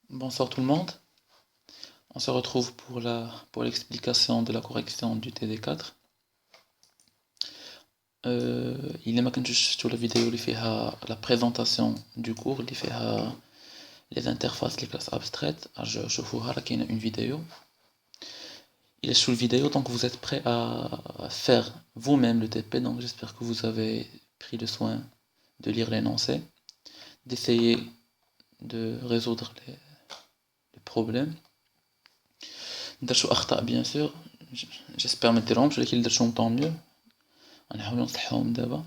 Bonsoir tout le monde. On se retrouve pour l'explication de la correction du TD4. Il ما كنتوش شفتوا la vidéo اللي فيها la présentation du cours اللي فيها les interfaces les classes abstraites. شوفوها راه كاينه une vidéo. Il est sous le vidéo donc vous êtes prêts à faire vous-même le TP, donc j'espère que vous avez pris le soin de lire l'énoncé, d'essayer de résoudre les problèmes. درتو أخطاء bien sûr, j'espère ما ديرهمش, ولكن درتهم tant mieux. غنحاولو نصلحوهم دابا.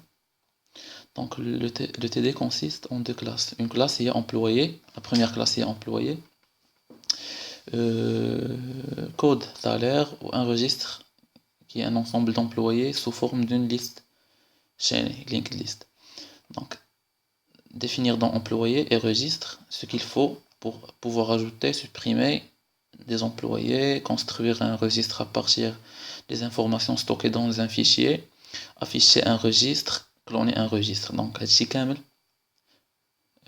Donc le TD consiste en deux classes. Une classe est employé, la première classe est employé, code salaire ou un registre qui est un ensemble d'employés sous forme d'une liste chaînée, linked list. Donc définir dans employé et registre ce qu'il faut pour pouvoir ajouter, supprimer des employés, construire un registre à partir des informations stockées dans un fichier, afficher un registre, cloner un registre. Donc هادشي كامل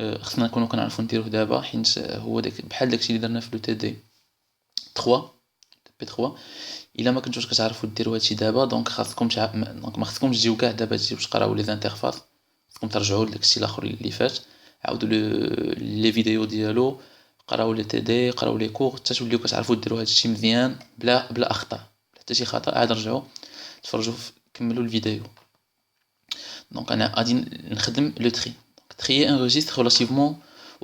خصنا نكونو كنعرفو نديروه دابا, حيت هو بحال داكشي اللي درنا في لو تي دي 3 بي 3. الا ما كنتوش كتعرفوا ديروا هادشي دابا دونك خاصكم دونك ما خاصكمش تجيو كاع دابا تجيو تقراو لي زانترفاس, خاصكم ترجعوا لداكشي الاخر اللي فات, عاودوا لي فيديو ديالو, قراو لي تي دي, قراو لي كور حتى توليو كتعرفوا ديروا هادشي مزيان بلا اخطاء, حتى شي خطا عاد رجعوا تفرجوا كملوا الفيديو. Donc انا غادي نخدم لو تري. Trier un registre relativement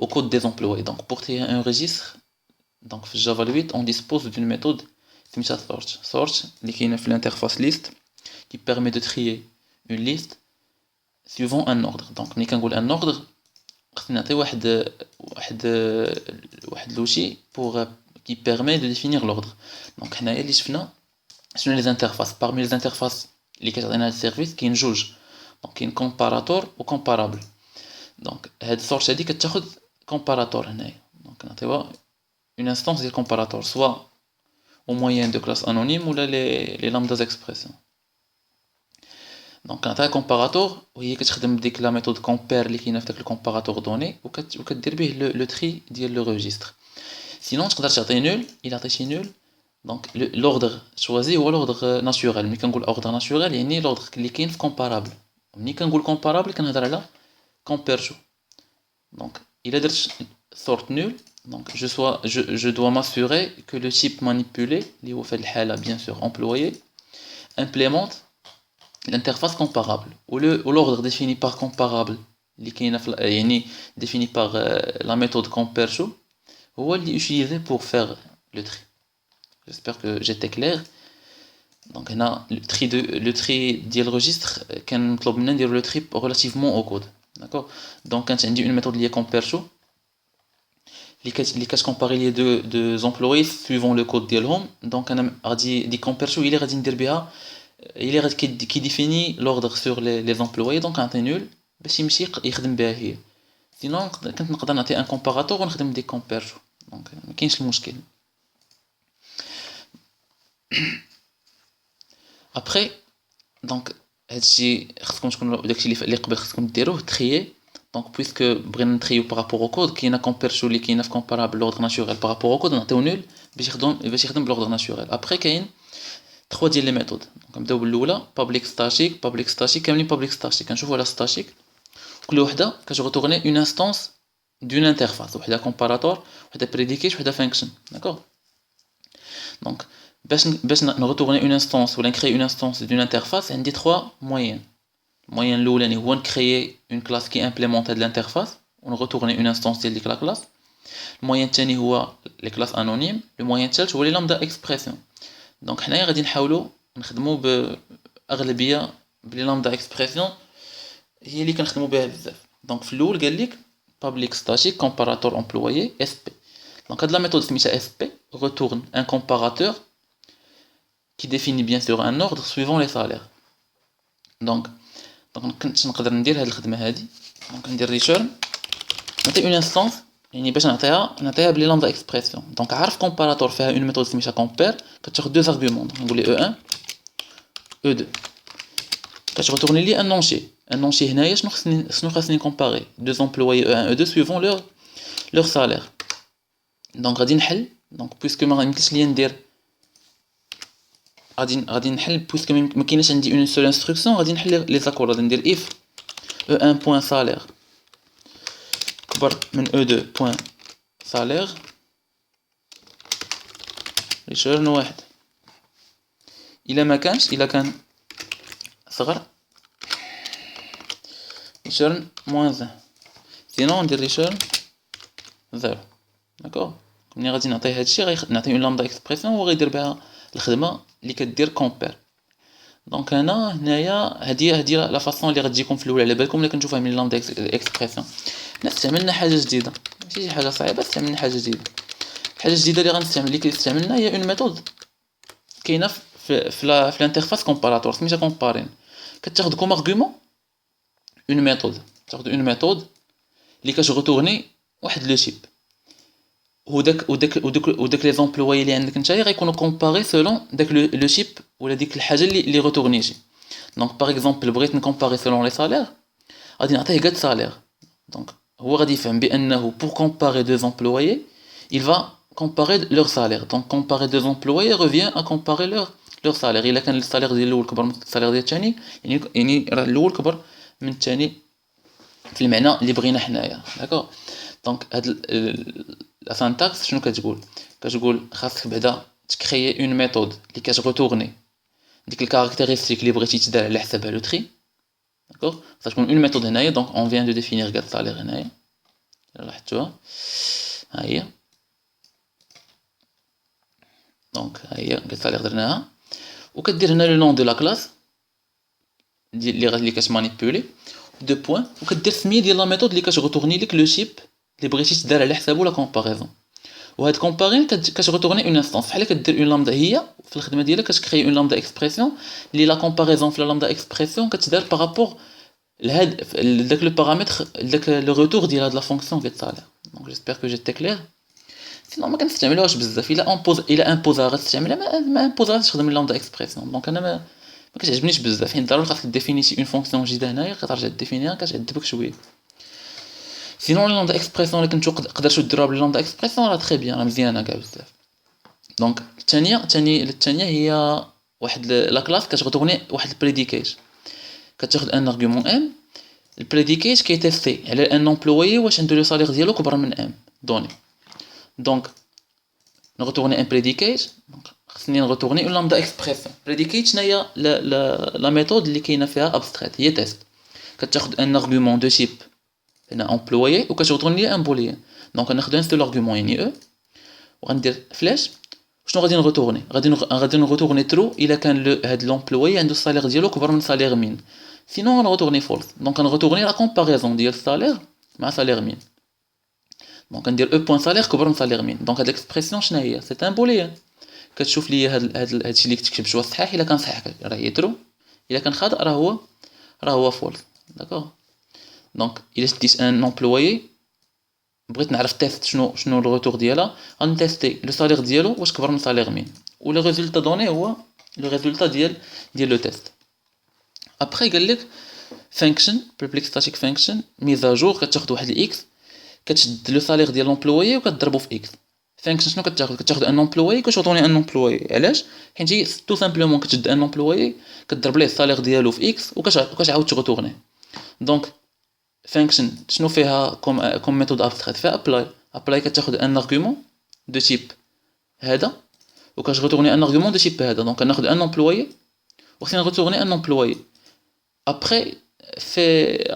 au code des employés. Donc pour trier un registre, donc في Java 8 on dispose d'une méthode سميتها sort اللي كاينه في l'interface list qui permet de trier une liste suivant un ordre. Donc ملي كنقول un ordre خصني نعطي واحد l'outil pour qui permet de définir l'ordre. Donc حنايا اللي شفنا شنو les interfaces. Parmi les interfaces اللي كتعطينا هاد السيرفيس كاين جوج, donc كاين comparator و comparable. دونك هاد السورت هادي كتاخد كومباراتور هنايا, دونك نعطيوها اون انستانس ديال كومباراتور سوا او موين دو كلاس انونيم ولا لي لامداز اكسبريسيون. دونك نعطيها كومباراتور وهي كتخدم بديك لا ميثود كومبير اللي كاينه في داك الكومباراتور دوني, وكدير به لو تري ديال لو ريجستر. سينون تقدر تعطي نول, الا عطيتي نول دونك لوردر شوازي هو لوردر ناتورال. ملي كنقول اوردر ناتورال يعني لوردر اللي كاين في كومبارابل. ملي كنقول كومبارابل كنهضر على compare. Donc, il a dit sort nul. Donc, je dois m'assurer que le type manipulé, bien sûr employé, implémente l'interface comparable. Ou l'ordre défini par comparable, défini par la méthode compare, ou utilisé pour faire le tri. J'espère que j'étais clair. Donc, on a le tri du registre, le tri relativement au code. D'accord. Donc quand on dit une méthode liée compare اللي كتكومباري لي deux employés suivant le code ديالهم. دونك انا غادي compare اللي غادي ندير بها اللي غادي كيديفيني l'ordre sur les employés. دونك نعطي نول باش يمشي يخدم بها هي, سينون كنت نقدر نعطي ان كومباراتور ونخدم دي compare. دونك ما كاينش المشكل. après donc هادشي خصكم تكونوا داكشي اللي قبل خصكم ديروه تريي. دونك بويسك بغينا نتريو بارابور او كود, كاينه كومبيرشو اللي كاينه في كومبارابل لوردر ناتورال بارابور او كود, نعطيو نول باش يخدم بلوردر ناتورال. ابري كاين 3 ديال لي ميثود. دونك نبداو بالاولى بابليك ستاتيك كاملين بابليك ستاتيك. كنشوفوا على ستاتيك كل وحده كتغوتورني اون انستانس دون انترفاس, وحده كومباراتور, وحده بريديكيت, وحده فانكشن. داكوغ. دونك باش نغوتورني اون انستانس ولا نكري اون انستانس دون انترفاس عندي 3 موين. الموين الاولاني هو نكريي اون كلاس كي امبليمونط هاد الانترفاس ونغوتورني اون انستانس ديال ديك لا كلاس. الموين الثاني هو لي كلاس انونيم. الموين الثالث هو لي لامدا اكسبريسيون. دونك حنايا غادي نحاولوا نخدموا باغلبيه بلي لامدا اكسبريسيون هي اللي كنخدموا بها بزاف. دونك في الاول قال لك public static comparator employé sp. دونك هاد لا ميثود سميتها sp retourne un comparateur qui définit bien sûr un ordre suivant les salaires. دونك كنت نقدر ندير هاد الخدمه هادي. دونك ندير ريتيرن نعطي اون انستانس, يعني باش نعطيها بلي لامدا اكسبريسيون. دونك عارف كومباراتور فيها اون ميثود سميتها كومبير كتاخذ دو زارغومون. نقول لي او1 او2 كتغوتورني لي ان نونشي هنايا شنو خاصني كومباري دو امبلويي او1 او2 suivant leur salaire. دونك غادي نحل دونك بويسكو ما يمكنش ليا ندير غادي نحل بويسكو ما كايناش عندي اون سول انستركسيون غادي نحل لي زاكور غادي ندير اف E1 بوين سالير كبر من E2 بوين سالير ريتيرن واحد الا كان صغر ريتيرن موان 1 سينون ندير ريتيرن 0 داكوغ ملي غادي نعطيه هادشي نعطيه اون لامدا اكسبريسيون هو غيدير بها الخدمه اللي كدير كومبير دونك هنايا هادي لا فاصون اللي غتجيكم في الاول على بالكم ملي كنتو فاهمين لامدا اكسبريسيون استعملنا حاجه جديده ماشي شي حاجه صعيبه استعملنا حاجه جديده الحاجه الجديده اللي غنستعمل اللي كيستعملنا هي اون ميثود كاينه في الانترفاس كومباراتور سميتها كومبارين كتاخذ كوم ارغومون اون ميثود تاخذ اون ميثود اللي كتغوتورني واحد لو شيب وداك لي زومبلوي اللي عندك نتايا غيكونوا كومباري سولون داك لو شيب ولا ديك الحاجه اللي غوتورنيتي دونك باغ اكزومبل بغيت نكومباري سولون لي سالير غادي نعطيه قد سالير دونك هو غادي يفهم بانه pour comparer deux employés il va comparer leur salaire donc comparer deux employés revient à comparer leur salaire الا كان السالير ديال الاول كبر من السالير ديال الثاني يعني راه الاول كبر من الثاني في المعنى اللي بغينا حنايا داكوغ دونك هاد لا سانتاكس شنو كتقول خاصك بعدا تكريي اون ميثود اللي كتغوتورني ديك الكاركتيرستيك اللي بغيتي تدار على حسابها لو تري داكوغ خاصها تكون اون ميثود هنايا دونك اون فيان دو ديفينير قاد سالير هنايا لاحظتوها ها هي دونك ها هي قاد سالير درناها وكدير هنا لو نون دو لا كلاس اللي كتمانيبولي دو بوين وكدير سميه ديال لا ميثود اللي كتغوتورني لك لو شيب اللي بغيتي تدار على حسابه لا كومباريزون وهاد كومبارين كتغوتورني اون انستانس بحال كدير اون لامدا هي في الخدمه ديالك كتكري اون لامدا اكسبريسيون اللي لا كومباريزون في لا لامدا اكسبريسيون كتدار بارابور لهاد داك لو بارامتر داك لو روتور ديال هاد لا فونكسيون فيت سالير دونك جيسبر كو جيتي كلير سينو ما كنستعملوهاش بزاف الا امبوزا غتستعملها ما امبوزا تخدم لامدا اكسبريسيون دونك انا ما كتعجبنيش بزاف حيت ضروري خاصك ديفينيتي اون فونكسيون جديده هنايا كترجع ديفينيها كتعذبك شويه سينون لامدا اكسبريسيون اللي كنتو قدرتو ديروها بلامدا اكسبريسيون راه تري بيان راه مزيانه كاع بزاف دونك الثانيه هي واحد لا كلاس كتغوتورني واحد البريديكيت كتاخذ ان ارغومون ام البريديكيت كيتيستي على ان امبلويي واش عنده لو سالير ديالو كبر من ام دوني دونك نغوتورني ان بريديكيت دونك خصني نغوتورني اون لامدا اكسبريسيون بريديكيت شناهي لا ميثود اللي كاينه فيها ابستريت هي تيست كتاخذ ان ارغومون دو شيب هنا امبلويي وكتغوتورني لي ان بوليان دونك ناخذ ان سول ارغومون يعني او وغندير فلاش شنو غادي نغوتورني غادي نغوتورني ترو الا كان هاد لومبلويي عنده السالير ديالو كبر من سالير مين سينون غنغوتورني فولس دونك غنغوتورني لا كومباريزون ديال السالير مع سالير مين دونك ندير او بوين سالير كبر من سالير مين دونك هاد الاكسبريسيون شنو هي سي ان بوليان كتشوف لي هادشي اللي كتكتب واش صحيح الا كان صحيح راه هي ترو الا كان خاطئ راه هو فولس داكوغ دونك الا شديت ان امبلويي بغيت نعرف تيست شنو الروتور ديالها غنتيستي لو سالير ديالو واش كبر من سالير مين و لو ريزولطا دوني هو لو ريزولطا ديال لو تيست ابري قال لك فانكشن بابليك ستاتيك فانكشن ميزاجور كتاخذ واحد الاكس كتشد لو سالير ديال لومبلويي وكتضربو في اكس فانكشن شنو كتاخذ ان امبلويي كتعطوني ان امبلويي علاش حيت هي تو سامبلومون كتشد ان امبلويي كتضرب ليه السالير ديالو في اكس وكتعاود تغوتورني دونك فانكشن شنو فيها كوم ميثود ابستريت فيها ابلاي كتاخذ ان ارغومون دو تيب هذا وكتغوتورني ان ارغومون دو تيب هذا دونك ناخذ ان امبلويي وخصني نغوتورني ان امبلويي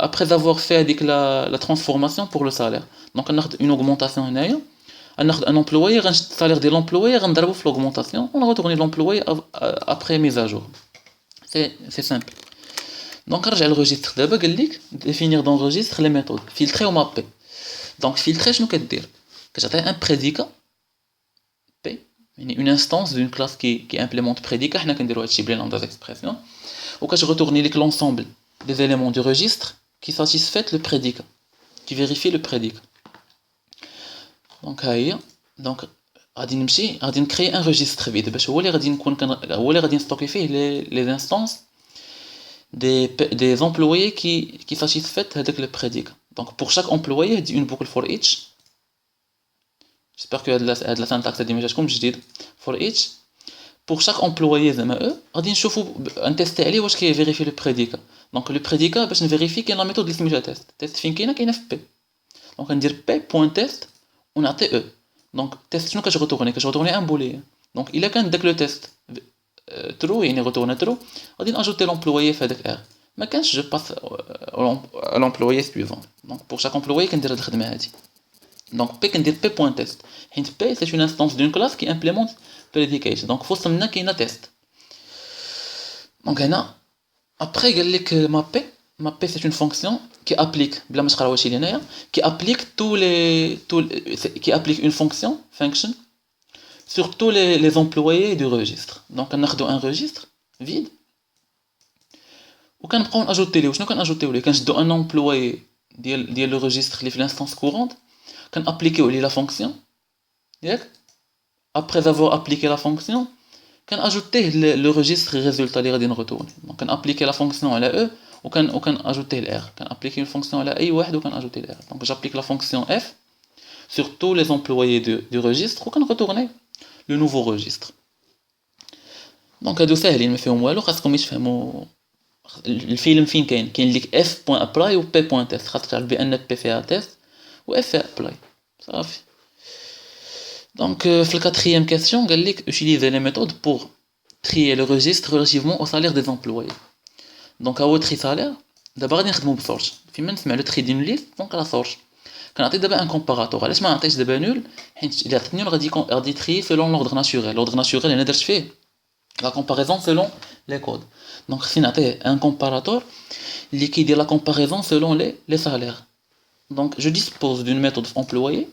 après avoir fait هذيك la transformation pour le salaire donc ناخذ une augmentation هنايا ناخذ ان امبلويي غنشد السالير ديال لومبلويي غنضربو في l'augmentation ونغوتورني لومبلويي après mise à jour c'est simple دونك نرجع للريجستر دابا قال لك ديفينير دون ريجستر لي ميثود فلتري و مابي دونك فلتري شنو كدير كتعطيه ان بريديكا بي يعني اون انستانس دون كلاس كي امبليمونت بريديكا حنا كنديرو هادشي بلي لامدا اكسبريسيون وكتغوتورني لك لونسومبل des éléments du registre qui satisfait le prédicat qui vérifie le prédicat donc هي دونك غادي نمشي غادي نكري ان ريجستر فيد باش هو اللي غادي نكون هو اللي غادي نستوكي فيه لي انستانس des employés qui satisfait هذاك le prédicat donc pour chaque employé هدي une boucle for each j'espère que هاد la syntaxe هادي ما جاتكمش جديد. for each pour chaque employé زعما او غادي نشوفوا نتيستي عليه واش كيفيريفي لو بريديكا. دونك لو بريديكا باش نفيريفي كاين لا ميثود اللي سميتها تيست فين كاينه في بي. دونك ندير بي بوين تيست ونعطي او. دونك تيست شنو كتغوتورني ان بوليان. دونك الا كان داك لو تيست ترو يعني غوتورنا ترو غادي ناجوتي لومبلويي في هذاك ار. ما كانش جو باس لومبلويي سويفون. دونك بور شاك امبلويي كندير هاد الخدمه هادي. دونك بي كندير بي بوين تيست حيت بي سي اون انستانس دون كلاس كي امبليمونت بريديكيشن. دونك فوسط منا كاينه تيست. دونك هنا ابري قال لك مابي سي اون فونكسيون qui applique بلا ما تقراوهاش لي هنايا qui applique qui applique une function sur tous les employés du registre. Donc ناخذوا un registre vide وكنبقاو ناجوتي ليه. شنو كناجوتيو ليه؟ كنشدو ان امبلويي ديال لو ريجستر اللي في لانستانس كورونت كنابليكيو عليه لا فونكسيون ياك. ابري افوار ابليكي لا فونكسيون كناجوتيه لو ريجستر ريزولتا اللي غادي نغتورني. دونك كنابليكي لا فونكسيون على او وكان اجوتيه الار. كنابليكي اون فونكسيون على اي واحد وكناجوتي الار. دونك جابليك لا فونكسيون اف sur tous les employés du registre وكنغتورني لو نوفو ريجستر. دونك هادو ساهلين ما فيهم والو. خاصكم تفهموا الفيلم فين كاين ليك اف بوين ابلاي و بي بوين تيست. خاصك تعرف بان بي فيها تيست و اف فيها ابلاي صافي. دونك في الكاتريام كاستيون قال لك utiliser les méthodes pour trier le registre relativement au salaire des employés. دونك هو تري سالير. دابا غادي نخدمو بسورش. فيما نسمع لو تري دين ليست دونك لا سورش كنعطي دابا ان كومباراتور. علاش ما نعطيش دابا نول؟ حيت الا عطيتني غادي تري سولون لوردر ناتوريل. لوردر ناتوريل انا درت فيه لا كومباريزون سولون لي كود. دونك خصني نعطيه ان كومباراتور اللي كيدير لا كومباريزون سولون لي سالير. دونك جو ديسبوز دون ميثود في امبلويي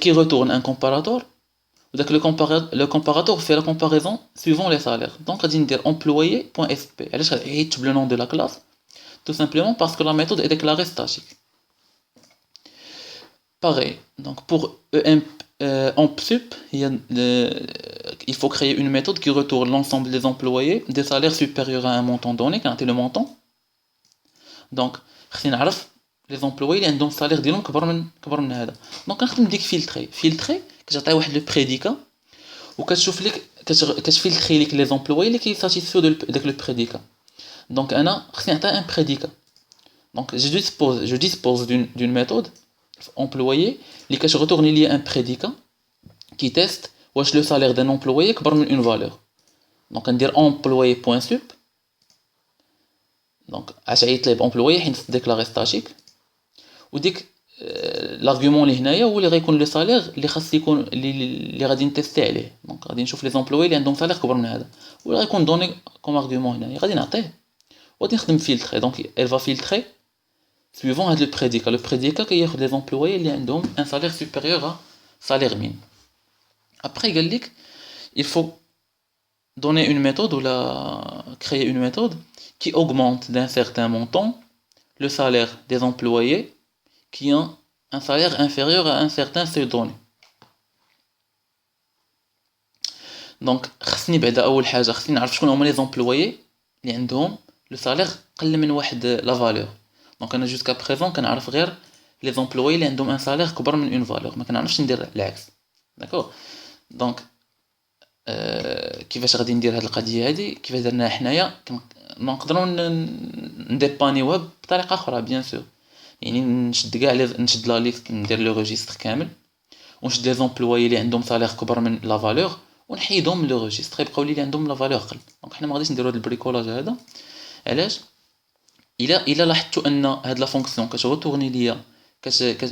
qui retourne un comparateur. Donc le comparateur fait la comparaison suivant les salaires. Donc on va dire employé.sp. علاش غيكتب le nom de la classe? Tout simplement parce que la méthode est déclarée statique. Pareil. Donc pour empsup, il faut créer une méthode qui retourne l'ensemble des employés des salaires supérieurs à un montant donné. Quand le montant. Donc خصني نعرف les employés اللي عندهم الصالير ديالهم كبر من هذا. دونك كنخدم ديك فيلتري كتعطي واحد لو بريديكا وكتشوف لك كتفيلتري لك لي زومبلوي اللي كيساتيسفيو داك لو بريديكا. دونك انا خصني نعطي ان بريديكا. دونك جو ديسبوز دون ميثود امبلويي اللي كتغتورني ليا ان بريديكا كي تيست واش لو صالير دان امبلويي كبر من اون فالور. دونك ندير امبلويي بوين سوب. دونك اش عيط ليه بامبلويي حيت ديكلاري ستاتيك. وديك لارغومون اللي هنايا هو اللي غيكون لو صالير اللي خاص يكون اللي غادي نتيستي عليه. دونك غادي نشوف لي زومبلوي اللي عندهم صالير كبر من هذا ولا غيكون دوني كوم ارغومون هنايا غادي نعطيه وغادي نخدم فيلتري. دونك elle va filtrer suivant هاد لو بريديكا. لو بريديكا كياخذ لي زومبلوي اللي عندهم ان صالير سوبيريور ا صالير مين. ابري قال لك il faut donner une méthode ou créer une méthode qui augmente d'un certain montant le salaire des employés qui ont un salaire inférieur à un certain seuil donné. دونك خصني بعدا اول حاجه خصني نعرف شكون هما لي زومبلويي اللي عندهم لو صالير قل من واحد لا فالور. دونك انا جوسكا بريزون كنعرف غير لي زومبلويي اللي عندهم ان صالير كبر من اون فالور. ما كنعرفش ندير العكس. داكور. دونك كيفاش غادي ندير هاد القضيه هادي كيفاش درناها حنايا نقدروا نديبانيوها بطريقه اخرى بيان سور. يعني نشد لا ليست ندير لو ريجستر كامل ونشد لي زومبلويي اللي عندهم صالير كبر من لا فالور ونحيدهم من لو ريجستر يبقاو لي اللي عندهم لا فالور قل. دونك حنا ما غاديش نديرو هاد البريكولاج هذا. علاش؟ الا لاحظتوا ان هاد لا فونكسيون كتغتورني ليا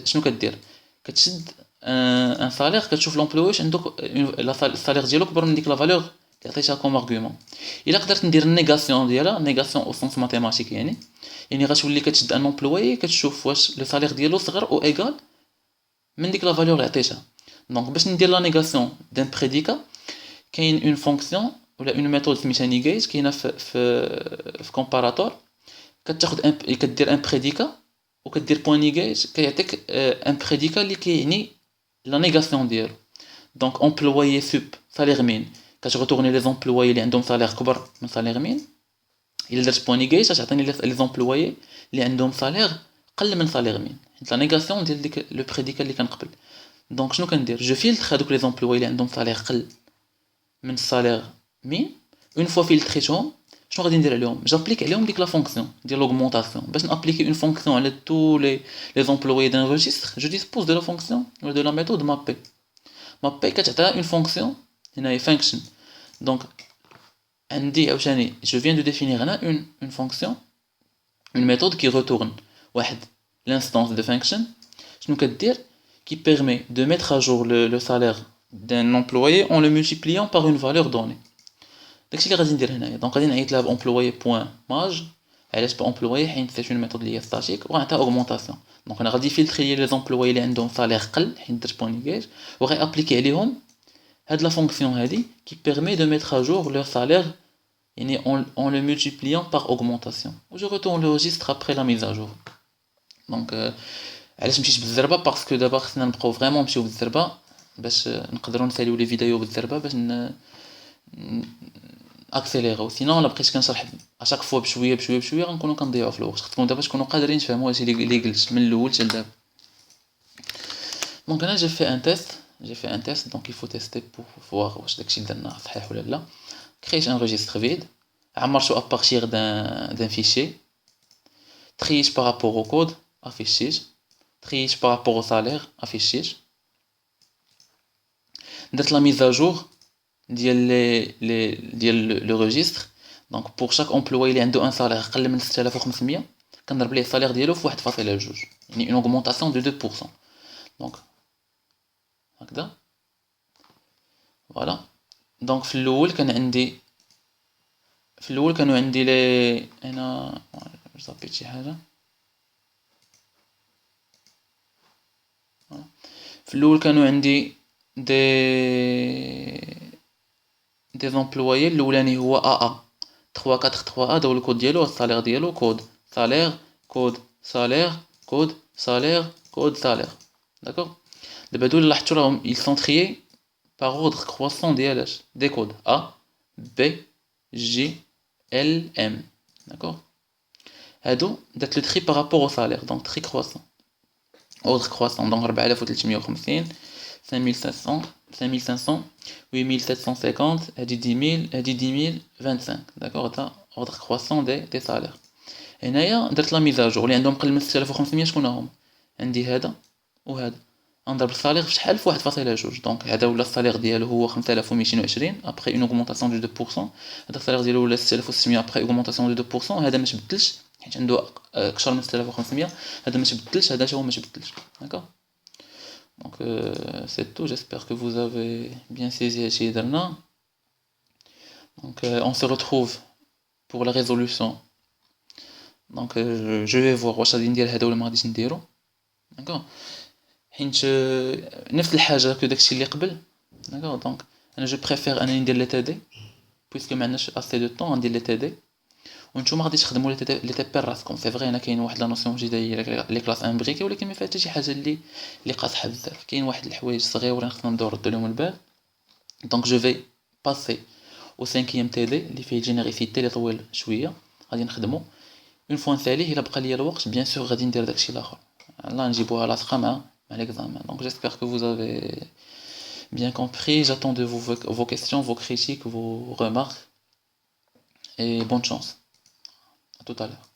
شنو كدير؟ كتشد ان صالير كتشوف لومبلوي واش عنده الصالير ديالو كبر من ديك لا فالور اللي عطيتها كوم ارغومون. الا قدرت ندير النيغاسيون ديالها نيغاسيون او سونس ماتيماتيك يعني غتولي كتشد ان امبلوي كتشوف واش لو صالير ديالو صغر او ايغال من ديك لا فالور اللي عطيتها. دونك باش ندير لا نيغاسيون دان بريديكا كاين اون فونكسيون ولا اون ميثود سميتها نيغيت كاينه في كومباراتور. كتاخذ كدير ان بريديكا وكدير بوين نيغيت كيعطيك ان بريديكا اللي كيعني لا نيغاسيون ديالو. دونك امبلويي سوب صالير مين كتغتورني لي زومبلويي اللي عندهم صالير كبر من صالير مين. الا درت بوين نيغيت غتعطيني لي زومبلويي اللي عندهم صالير قل من صالير مين حيت لا نيغاسيون ديال ديك لو بريديكا اللي كان قبل. دونك شنو كندير؟ جو فيلتر هادوك لي زومبلوي اللي عندهم صالير قل من الصالير مين. اون فوا فيلتريتهم شنو غادي ندير عليهم؟ جابليك عليهم ديك لا فونكسيون ديال l'augmentation. باش نابليكي اون فونكسيون على تو لي زومبلوي دان ريجستر جو ديسبوز دو لا فونكسيون ولا دو لا ميثود مابي. مابي كتعطيها اون فونكسيون هنايا فانكشن. دونك عندي عاوتاني جو فيان دو ديفينير هنا اون فونكسيون اون ميثود كي retourne واحد l'instance de function. شنو كدير؟ qui permet de mettre à jour le salaire d'un employé en le multipliant par une valeur donnée. داكشي اللي غادي ندير هنايا. دونك غادي نعيط لها بامبلويي بوين ماج. علاش بامبلويي؟ حيت سيت اون ميثود اللي هي ستاتيك وغنعطيها اوغمونطاسيون. دونك انا غادي فيلتري لي زومبلويي اللي عندهم صالير قل حيت درت بونيكاج وغي ابليكي عليهم هاد لا فونكسيون هادي qui permet de mettre à jour leur salaire يعني en le multipliant par augmentation. و je retourne le registre après la mise à jour. دونك علاش مشيت بالزربه؟ باسكو دابا خصنا نبقاو فريمون نمشيو بالزربه باش نقدروا نساليو لي فيديو بالزربه باش اكسيليرو. سينون الا بقيت كنشرح اشاك فوا بشويه بشويه بشويه غنكونوا كنضيعوا في الوقت. خصكم دابا تكونوا قادرين تفهموا هادشي اللي قلت من الاول حتى لدابا. دونك انا j'ai fait un test donc il faut tester pour voir واش داكشي اللي درنا صحيح ولا لا. créer un registre vide عمرته à partir d'un fichier, triage par rapport au code affichage, triage par rapport au salaire affichage. درت la mise à jour ديال le registre. donc pour chaque employé اللي عنده un salaire قل من 6500 كنضرب ليه الصالير ديالو في 1.2 يعني une augmentation de 2%. donc هكذا فوالا. دونك في الاول كانوا عندي لي هنا صافيت شي حاجه. في الاول كانوا عندي دي زومبلويي. الاولاني هو ا 343 ا، هذا هو الكود ديالو، الصالير ديالو كود صالير كود صالير كود صالير كود صالير. داكوغ. دابا هادو لاحظتوا راهم ils sont triés par ordre croissant ديالاش دي كود A B J L M. داكوغ. هادو درت لو تري par rapport au salaire donc tri croissant ordre croissant. donc 4350 5500 5500 8750 هادي 10000 هادي 10000 25. داكوغ. هذا ordre croissant دي salaires. هنايا درت لا ميزاجور اللي عندهم قل من 6500 شكون هما؟ عندي هذا وهذا. غنضرب الصالير في شحال؟ في 1.2. دونك هذا ولا الصالير ديالو هو 5220 ابري اون اوغمونطاسيون دو 2%. هذا الصالير ديالو ولا 6600 ابري اوغمونطاسيون دو 2%. هذا ما تبدلش حيت عنده اكثر من 6500. هذا ما تبدلش، هذا هو ما تبدلش. داكوغ. دونك سي تو. جيسبر que vous avez bien saisi هادشي اللي درنا. دونك on se retrouve pour la résolution. دونك je vais voir واش غادي ندير هذا ولا ما غاديش نديرو. داكوغ. حيت نفس الحاجه كو داكشي اللي قبل. داكوغ. دونك انا جو بريفير انني ندير لي تي دي بويسكو ما عندناش اسي دو طون. غندير لي تي دي وانتوما غادي تخدموا لي تي بي راسكم. سي فغي هنا كاين واحد لا نوسيون جديده هي لي كلاس امبريكي ولكن ما فيها حتى شي حاجه اللي قاصحه بزاف. كاين واحد الحوايج صغيورين خصنا نردو لهم البال. دونك جو في باسي او 5e تي دي اللي فيه جينيريسيتي اللي طويل شويه غادي نخدمو. اون فوا نساليه الا بقى ليا الوقت بيان سور غادي ندير داكشي الاخر. لا نجيبوها لاصقه مع l'examen. Donc j'espère que vous avez bien compris. J'attends de vos questions, vos critiques, vos remarques et bonne chance. À tout à l'heure.